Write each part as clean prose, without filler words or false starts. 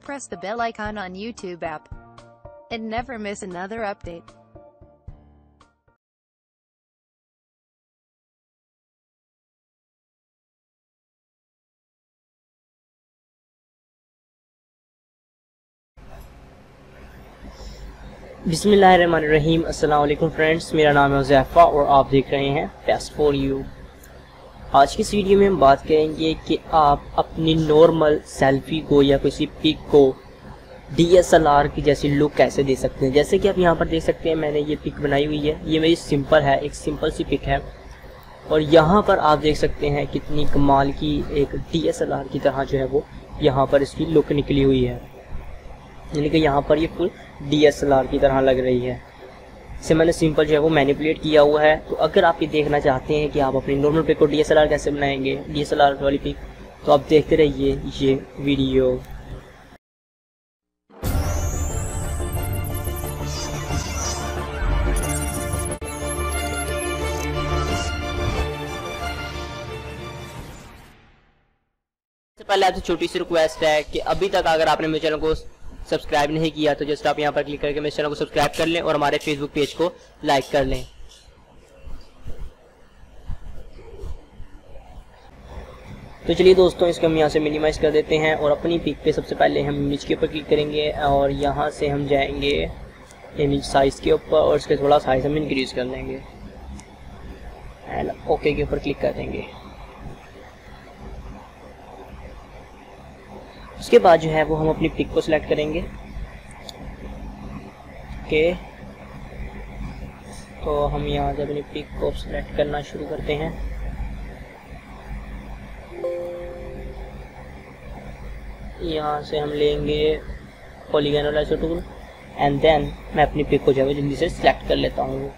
Press the bell icon on YouTube app and never miss another update. बिस्मिल्लाहिर्रहमानिर्रहीम। अस्सलाम वालेकुम friends, मेरा नाम है हुज़ैफ़ा और आप देख रहे हैं बेस्ट फॉर यू। आज की इस वीडियो में हम बात करेंगे कि आप अपनी नॉर्मल सेल्फी को या किसी पिक को DSLR की जैसी लुक कैसे दे सकते हैं। जैसे कि आप यहाँ पर देख सकते हैं, मैंने ये पिक बनाई हुई है। ये मेरी सिंपल है, एक सिंपल सी पिक है और यहाँ पर आप देख सकते हैं कितनी कमाल की एक DSLR की तरह जो है वो यहाँ पर इसकी लुक निकली हुई है, यानी कि यहाँ पर ये फुल DSLR की तरह लग रही है। इसे मैंने सिंपल जो है वो मैनिपुलेट किया हुआ है। तो अगर आप ये देखना चाहते हैं कि आप अपनी नॉर्मल पिक को DSLR कैसे बनाएंगे, DSLR वाली पिक, तो आप देखते रहिए ये वीडियो। सबसे पहले आपसे छोटी सी रिक्वेस्ट है कि अभी तक अगर आपने मेरे चैनल को सब्सक्राइब नहीं किया तो जस्ट आप यहाँ पर क्लिक करके मेरे चैनल को सब्सक्राइब कर लें और हमारे फेसबुक पेज को लाइक कर लें। तो चलिए दोस्तों, इसको हम यहाँ से मिनिमाइज कर देते हैं और अपनी पिक पे सबसे पहले हम इमेज के ऊपर क्लिक करेंगे और यहाँ से हम जाएंगे इमेज साइज के ऊपर और इसके थोड़ा साइज हम इंक्रीज कर देंगे एंड ओके के ऊपर क्लिक कर देंगे। उसके बाद जो है वो हम अपनी पिक को सिलेक्ट करेंगे। ओके, तो हम यहाँ से अपनी पिक को सिलेक्ट करना शुरू करते हैं। यहाँ से हम लेंगे polygon lasso tool and then मैं अपनी पिक को जो है जल्दी से सिलेक्ट कर लेता हूँ।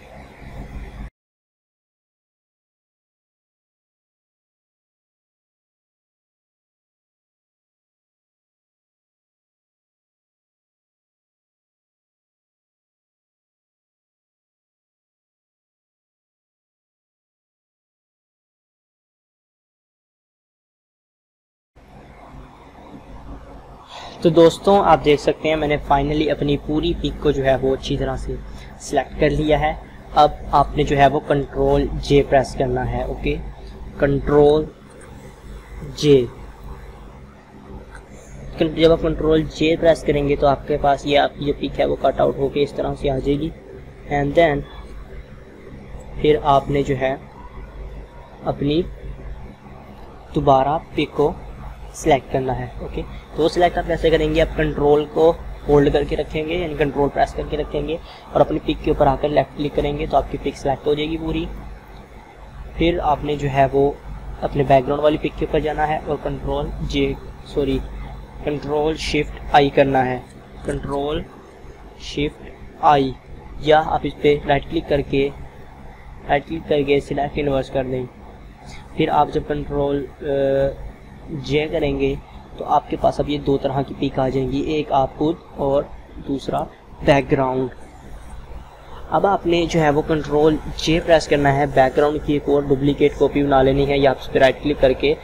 तो दोस्तों आप देख सकते हैं मैंने फाइनली अपनी पूरी पिक को जो है वो अच्छी तरह से सिलेक्ट कर लिया है। अब आपने जो है वो कंट्रोल J प्रेस करना है। Okay, control J। जब आप कंट्रोल J प्रेस करेंगे तो आपके पास ये आपकी जो पिक है वो कट आउट होके इस तरह से आ जाएगी एंड देन फिर आपने जो है अपनी दोबारा पिक को सिलेक्ट करना है। ओके, तो सिलेक्ट आप कैसे करेंगे, आप कंट्रोल को होल्ड करके रखेंगे, यानी कंट्रोल प्रेस करके रखेंगे और अपनी पिक के ऊपर आकर लेफ्ट क्लिक करेंगे तो आपकी पिक सिलेक्ट हो जाएगी पूरी। फिर आपने जो है वो अपने बैकग्राउंड वाली पिक के ऊपर जाना है और कंट्रोल शिफ्ट आई करना है, कंट्रोल शिफ्ट आई, या आप इस पर राइट क्लिक करके सिलेक्ट इन्वर्स कर दें। फिर आप जब कंट्रोल J करेंगे तो आपके पास अब ये दो तरह की पिक आ जाएंगी, एक आप खुद और दूसरा बैकग्राउंड। अब आपने जो है वो कंट्रोल J प्रेस करना है, बैकग्राउंड की एक और डुप्लीकेट कॉपी बना लेनी है या आप उस पर राइट क्लिक करके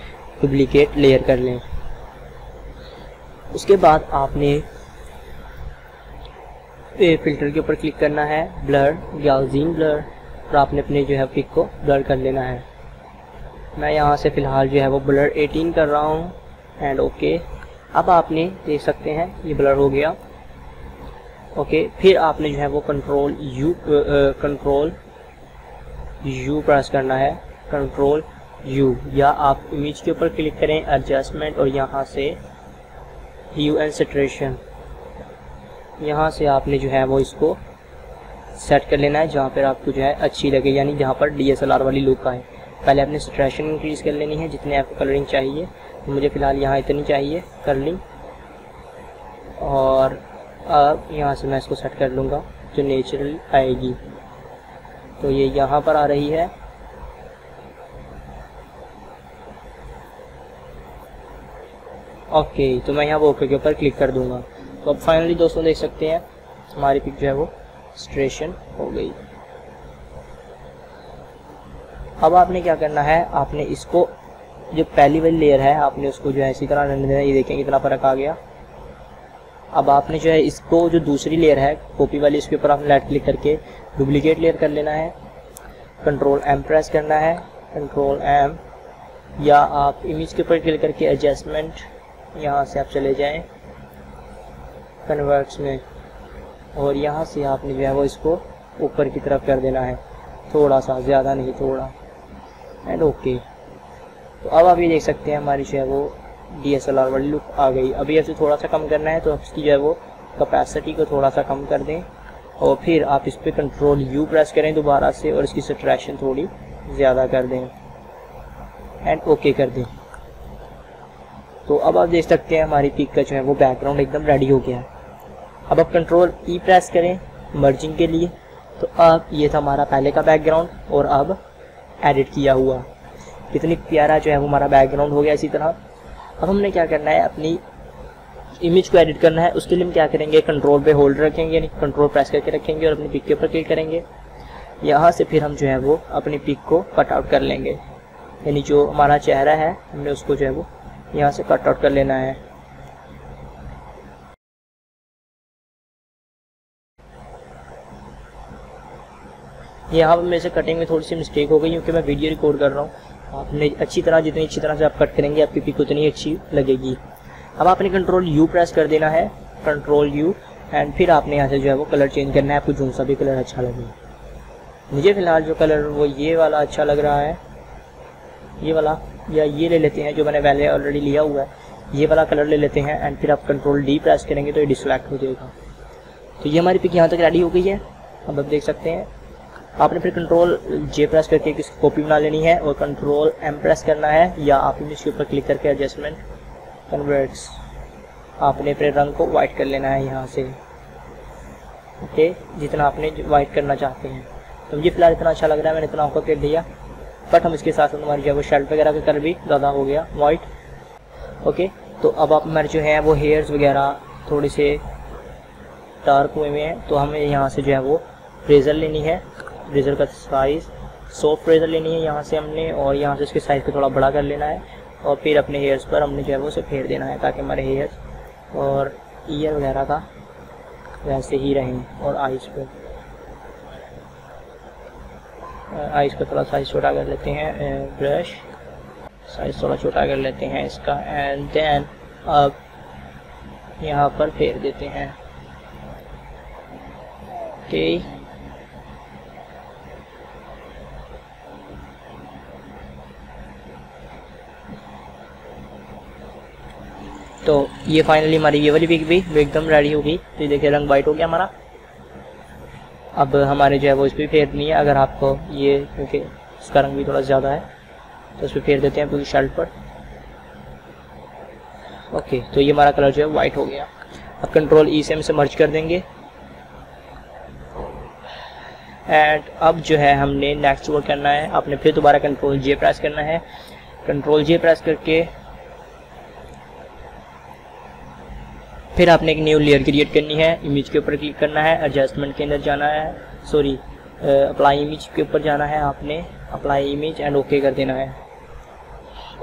डुप्लीकेट लेयर कर लें। उसके बाद आपने फिल्टर के ऊपर क्लिक करना है, ब्लर, गॉसियन ब्लर, और आपने अपने जो है पिक को ब्लर कर लेना है। मैं यहाँ से फ़िलहाल जो है वो ब्लर 18 कर रहा हूँ एंड ओके। अब आपने देख सकते हैं ये ब्लर हो गया। ओके, फिर आपने जो है वो कंट्रोल U प्रेस करना है, कंट्रोल U, या आप इमेज के ऊपर क्लिक करें, एडजस्टमेंट, और यहाँ से ह्यू एंड सैचुरेशन, यहाँ से आपने जो है वो इसको सेट कर लेना है जहाँ पर आपको जो है अच्छी लगे, यानी जहाँ पर DSLR वाली लुक आए। पहले आपने सैचुरेशन इंक्रीज़ कर लेनी है जितने आपको कलरिंग चाहिए, तो मुझे फ़िलहाल यहाँ इतनी चाहिए कलरिंग, और अब यहाँ से मैं इसको सेट कर लूँगा जो नेचुरल आएगी। तो ये यहाँ पर आ रही है। ओके, तो मैं यहाँ वो ओके के ऊपर क्लिक कर दूँगा। तो अब फाइनली दोस्तों देख सकते हैं हमारी पिक जो है वो सैचुरेशन हो गई। अब आपने क्या करना है, आपने इसको जो पहली वाली लेयर है आपने उसको जो है इसी तरह रहने देना। ये देखें कितना फ़र्क आ गया। अब आपने जो है इसको जो दूसरी लेयर है कॉपी वाली, इसके ऊपर आपने राइट क्लिक करके डुप्लीकेट लेयर कर लेना है, कंट्रोल एम प्रेस करना है, कंट्रोल एम, या आप इमेज के ऊपर क्लिक करके एडजस्टमेंट, यहाँ से आप चले जाएं कन्वर्ट्स में, और यहाँ से आपने जो है वो इसको ऊपर की तरफ कर देना है, थोड़ा सा, ज़्यादा नहीं, थोड़ा, एंड ओके। तो अब आप ये देख सकते हैं हमारी जो है वो DSLR वाली लुक आ गई। अभी ऐसे थोड़ा सा कम करना है, तो इसकी जो है वो कैपेसिटी को थोड़ा सा कम कर दें, और फिर आप इस पर कंट्रोल U प्रेस करें दोबारा से, और इसकी सैचुरेशन थोड़ी ज़्यादा कर दें, एंड ओके कर दें। तो अब आप देख सकते हैं हमारी पिक का जो है वो बैकग्राउंड एकदम रेडी हो गया है। अब आप कंट्रोल E प्रेस करें मर्जिंग के लिए। तो अब ये था हमारा पहले का बैकग्राउंड, और अब एडिट किया हुआ, कितनी प्यारा जो है वो हमारा बैकग्राउंड हो गया। इसी तरह अब हमने क्या करना है, अपनी इमेज को एडिट करना है। उसके लिए हम क्या करेंगे, कंट्रोल पे होल्ड रखेंगे, यानी कंट्रोल प्रेस करके रखेंगे और अपनी पिक के ऊपर क्लिक करेंगे। यहाँ से फिर हम जो है वो अपनी पिक को कट आउट कर लेंगे, यानी जो हमारा चेहरा है हमने उसको जो है वो यहाँ से कट आउट कर लेना है। यहाँ पर मेरे से कटिंग में थोड़ी सी मिस्टेक हो गई, क्योंकि मैं वीडियो रिकॉर्ड कर रहा हूँ। आपने जितनी अच्छी तरह से आप कट करेंगे आपकी पिक उतनी अच्छी लगेगी। अब आपने कंट्रोल U प्रेस कर देना है, कंट्रोल U, एंड फिर आपने यहाँ से जो है वो कलर चेंज करना है, आपको जो सा भी कलर अच्छा लगे। मुझे फ़िलहाल जो कलर वो ये वाला अच्छा लग रहा है, ये वाला, या ये ले लेते हैं जो मैंने पहले ऑलरेडी लिया हुआ है, ये वाला कलर ले लेते हैं। एंड फिर आप कंट्रोल D प्रेस करेंगे तो ये डिसलेक्ट हो जाएगा। तो ये हमारी पिक यहाँ तक रेडी हो गई है। अब आप देख सकते हैं, आपने फिर कंट्रोल J प्रेस करके इसकी कॉपी बना लेनी है, और कंट्रोल M प्रेस करना है, या आप इसके ऊपर क्लिक करके एडजस्टमेंट कन्वर्ट्स, आपने फिर रंग को वाइट कर लेना है यहाँ से, ओके, जितना आपने वाइट करना चाहते हैं। तो मुझे फ़िलहाल इतना अच्छा लग रहा है, मैंने इतना आपको कर दिया, बट हम इसके साथ हमारी जो है वो शर्ट वगैरह का कलर भी ज़्यादा हो गया वाइट, ओके। तो अब आप हमारे जो है वो हेयर्स वगैरह थोड़े से डार्क हुए हैं, तो हमें यहाँ से जो है वो रेज़र लेनी है, रेज़र का साइज़ सॉफ्ट रेज़र लेनी है यहाँ से हमने, और यहाँ से इसके साइज़ को थोड़ा बड़ा कर लेना है, और फिर अपने हेयर्स पर हमने जो है वो उसे फेर देना है, ताकि हमारे हेयर्स और ईयर वगैरह का वैसे ही रहें। और आइज़ पर आइज़ का थोड़ा साइज़ छोटा कर लेते हैं, ब्रश साइज़ थोड़ा छोटा कर लेते हैं इसका, एंड देन अब यहाँ पर फेर देते हैं, ओके। तो ये फाइनली हमारी ये वाली पिक भी एकदम रेडी हो गई। तो ये देखिए रंग वाइट हो गया हमारा। अब हमारे जो है वो इस पर फेरनी है, अगर आपको ये, क्योंकि इसका रंग भी थोड़ा ज़्यादा है, तो इस पर फेर देते हैं पूरी शर्ट पर, ओके। तो ये हमारा कलर जो है वाइट हो गया। अब कंट्रोल E से हम इसे मर्ज कर देंगे, एंड अब जो है हमने नेक्स्ट वर्क करना है। आपने फिर दोबारा कंट्रोल J प्रेस करना है, कंट्रोल J प्रेस करके फिर आपने एक न्यू लेयर क्रिएट करनी है, इमेज के ऊपर क्लिक करना है, एडजस्टमेंट के अंदर जाना है, सॉरी अप्लाई इमेज के ऊपर जाना है, आपने अप्लाई इमेज एंड ओके कर देना है।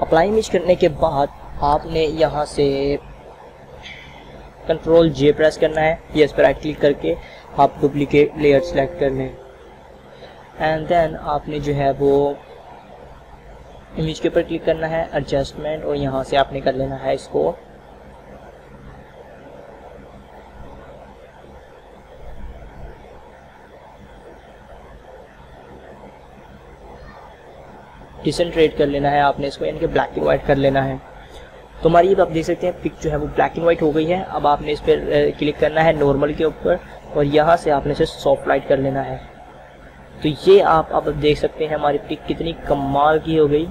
अप्लाई इमेज करने के बाद आपने यहाँ से कंट्रोल J प्रेस करना है, यस पर राइट क्लिक करके आप डुप्लीकेट लेयर सेलेक्ट कर लें, एंड देन आपने जो है वो इमेज के ऊपर क्लिक करना है, एडजस्टमेंट, और यहाँ से आपने कर लेना है इसको डिसेंट्रेट कर लेना है, आपने इसको यानी कि ब्लैक एंड वाइट कर लेना है। तो हमारी आप देख सकते हैं पिक जो है वो ब्लैक एंड वाइट हो गई है। अब आपने इस पर क्लिक करना है नॉर्मल के ऊपर, और यहाँ से आपने इसे सॉफ्ट लाइट कर लेना है। तो ये आप अब देख सकते हैं हमारी पिक कितनी कमाल की हो गई।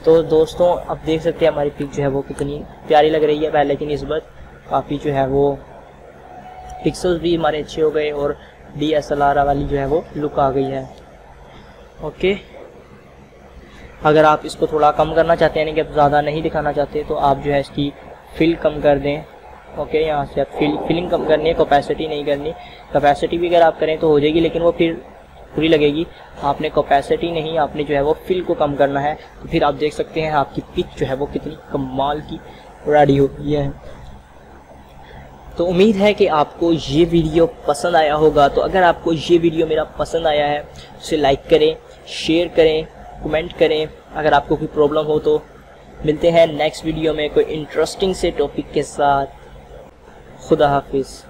तो दोस्तों अब देख सकते हैं हमारी पिक जो है वो कितनी प्यारी लग रही है पहले की निस्बत। काफ़ी जो है वो पिक्सल्स भी हमारे अच्छे हो गए, और DSLR वाली जो है वो लुक आ गई है, ओके। अगर आप इसको थोड़ा कम करना चाहते हैं, यानी कि आप ज़्यादा नहीं दिखाना चाहते, तो आप जो है इसकी फिल कम कर दें, ओके। यहाँ से आप फिलिंग कम करनी है, कैपेसिटी नहीं करनी। कैपेसिटी भी अगर आप करें तो हो जाएगी, लेकिन वो फिर पूरी लगेगी। आपने कैपेसिटी नहीं, आपने जो है वो फिल को कम करना है। तो फिर आप देख सकते हैं आपकी पिक जो है वो कितनी कमाल की रेडी हो गई है। तो उम्मीद है कि आपको ये वीडियो पसंद आया होगा। तो अगर आपको ये वीडियो मेरा पसंद आया है उसे लाइक करें, शेयर करें, कमेंट करें। अगर आपको कोई प्रॉब्लम हो तो मिलते हैं नेक्स्ट वीडियो में कोई इंटरेस्टिंग से टॉपिक के साथ। खुदा हाफिज़।